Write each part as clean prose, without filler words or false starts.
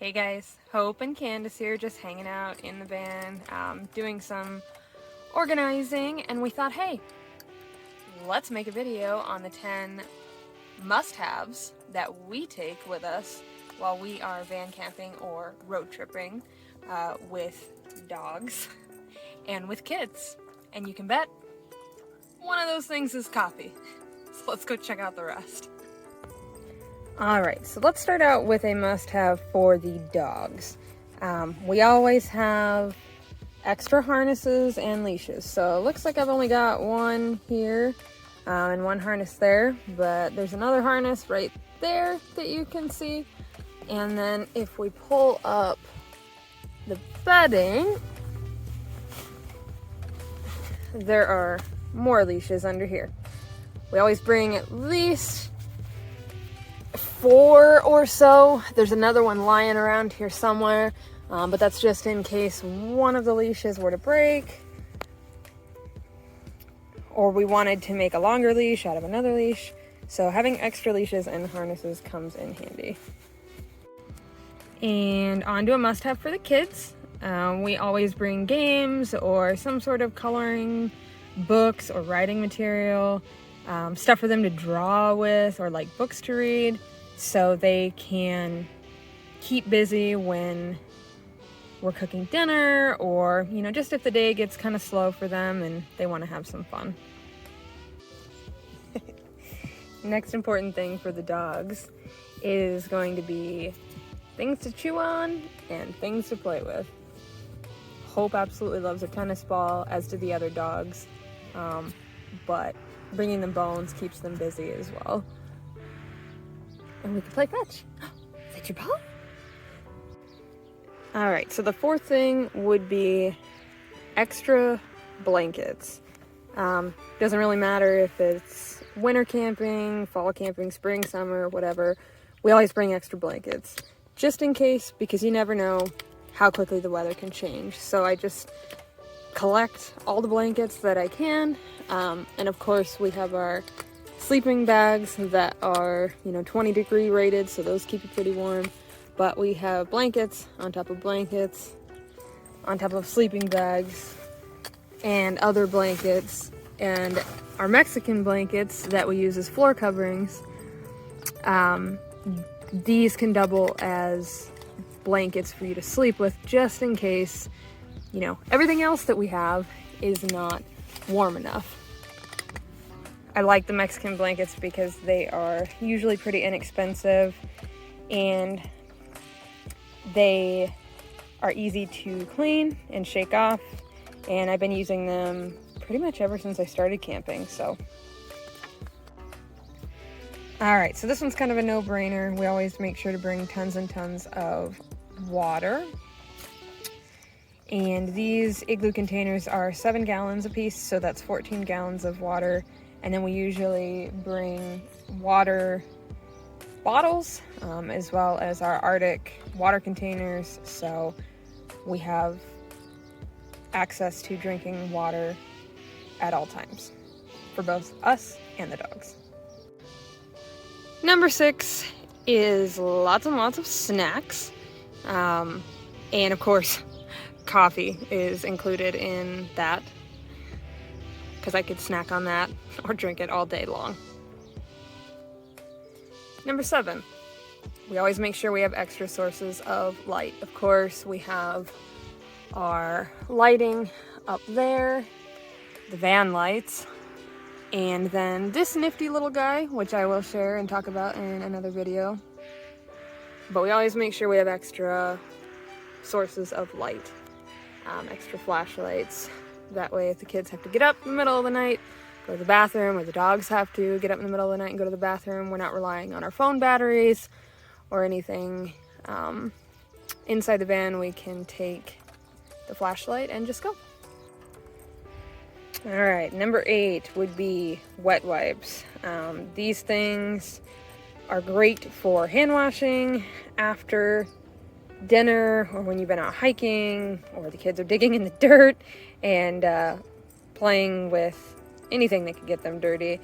Hey guys, Hope and Candace here, just hanging out in the van, doing some organizing, and we thought, hey, let's make a video on the 10 must-haves that we take with us while we are van camping or road tripping with dogs and with kids. And you can bet one of those things is coffee. So let's go check out the rest. Alright, so let's start out with a must-have for the dogs. We always have extra harnesses and leashes. So it looks like I've only got one here and one harness there, but there's another harness right there that you can see. And then if we pull up the bedding, there are more leashes under here. We always bring at least 4 or so. There's another one lying around here somewhere, but that's just in case one of the leashes were to break, or we wanted to make a longer leash out of another leash. So having extra leashes and harnesses comes in handy. And on to a must-have for the kids. We always bring games or some sort of coloring books or writing material, stuff for them to draw with, or like books to read, so they can keep busy when we're cooking dinner, or, you know, just if the day gets kind of slow for them and they want to have some fun. Next important thing for the dogs is going to be things to chew on and things to play with. Hope absolutely loves a tennis ball, as do the other dogs, but bringing them bones keeps them busy as well. And we can play fetch. Is that your ball? Alright, so the fourth thing would be extra blankets. Doesn't really matter if it's winter camping, fall camping, spring, summer, whatever. We always bring extra blankets, just in case, because you never know how quickly the weather can change. So I just collect all the blankets that I can, and of course we have our sleeping bags that are, 20-degree rated, so those keep you pretty warm. But we have blankets on top of blankets, on top of sleeping bags, and other blankets, and our Mexican blankets that we use as floor coverings. These can double as blankets for you to sleep with, just in case, everything else that we have is not warm enough. I like the Mexican blankets because they are usually pretty inexpensive and they are easy to clean and shake off, and I've been using them pretty much ever since I started camping. So alright, so this one's kind of a no-brainer. We always make sure to bring tons and tons of water. And these Igloo containers are 7 gallons a piece, so that's 14 gallons of water. And then we usually bring water bottles, as well as our Arctic water containers, so we have access to drinking water at all times for both us and the dogs. Number 6 is lots and lots of snacks, and of course coffee is included in that, because I could snack on that or drink it all day long. Number 7, we always make sure we have extra sources of light. Of course, we have our lighting up there, the van lights, and then this nifty little guy, which I will share and talk about in another video. But we always make sure we have extra sources of light, extra flashlights. That way, if the kids have to get up in the middle of the night, go to the bathroom, or the dogs have to get up in the middle of the night and go to the bathroom, we're not relying on our phone batteries or anything. Inside the van, we can take the flashlight and just go. Alright, number 8 would be wet wipes. These things are great for hand washing after dinner, or when you've been out hiking, or the kids are digging in the dirt and playing with anything that could get them dirty.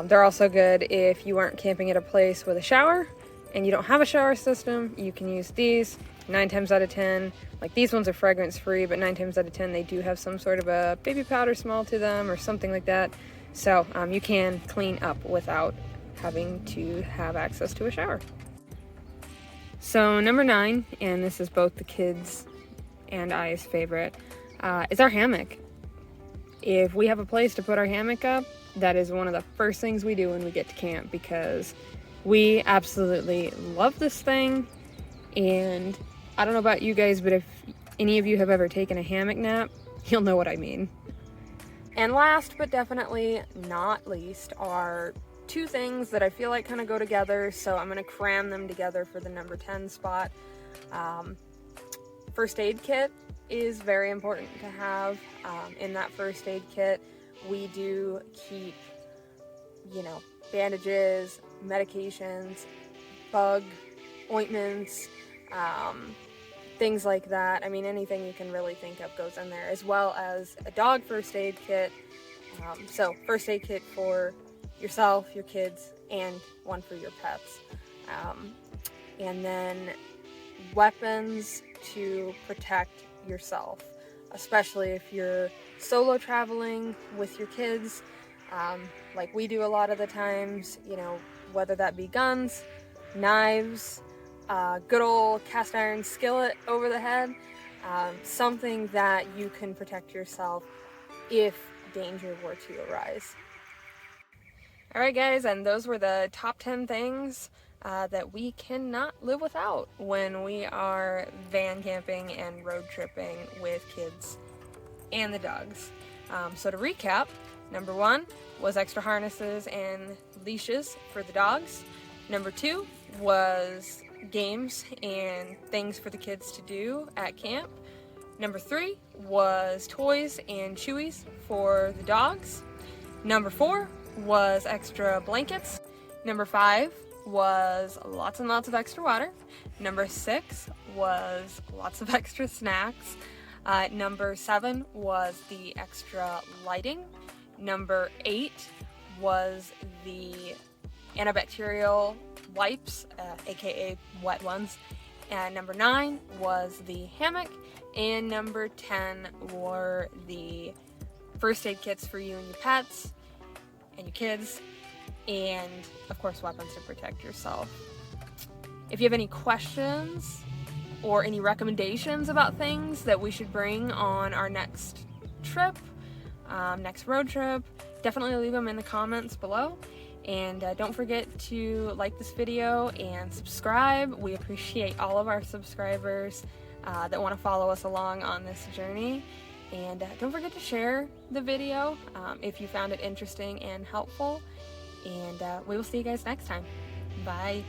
They're also good if you aren't camping at a place with a shower and you don't have a shower system, you can use these. 9 times out of 10, like these ones are fragrance free, but 9 times out of 10 they do have some sort of a baby powder smell to them or something like that. So you can clean up without having to have access to a shower. So number 9, and this is both the kids and I's favorite, is our hammock. If we have a place to put our hammock up, that is one of the first things we do when we get to camp, because we absolutely love this thing. And I don't know about you guys, but if any of you have ever taken a hammock nap, you'll know what I mean. And last but definitely not least are 2 things that I feel like kind of go together, so I'm going to cram them together for the number 10 spot. First aid kit is very important to have. In that first aid kit, we do keep, bandages, medications, bug ointments, things like that. I mean, anything you can really think of goes in there, as well as a dog first aid kit. So first aid kit for yourself, your kids, and one for your pets. And then weapons to protect yourself, especially if you're solo traveling with your kids, like we do a lot of the times, whether that be guns, knives, good old cast iron skillet over the head, something that you can protect yourself if danger were to arise. Alright guys, and those were the top 10 things that we cannot live without when we are van camping and road tripping with kids and the dogs. So to recap, number 1 was extra harnesses and leashes for the dogs. Number 2 was games and things for the kids to do at camp. Number 3 was toys and chewies for the dogs. Number 4 was extra blankets. Number 5 was lots and lots of extra water. Number 6 was lots of extra snacks. Number 7 was the extra lighting. Number 8 was the antibacterial wipes, aka wet ones. And number 9 was the hammock. And number 10 were the first aid kits for you and your pets and your kids, and of course weapons to protect yourself. If you have any questions or any recommendations about things that we should bring on our next trip, next road trip, definitely leave them in the comments below. And don't forget to like this video and subscribe. We appreciate all of our subscribers that want to follow us along on this journey. And don't forget to share the video if you found it interesting and helpful. And we will see you guys next time. Bye.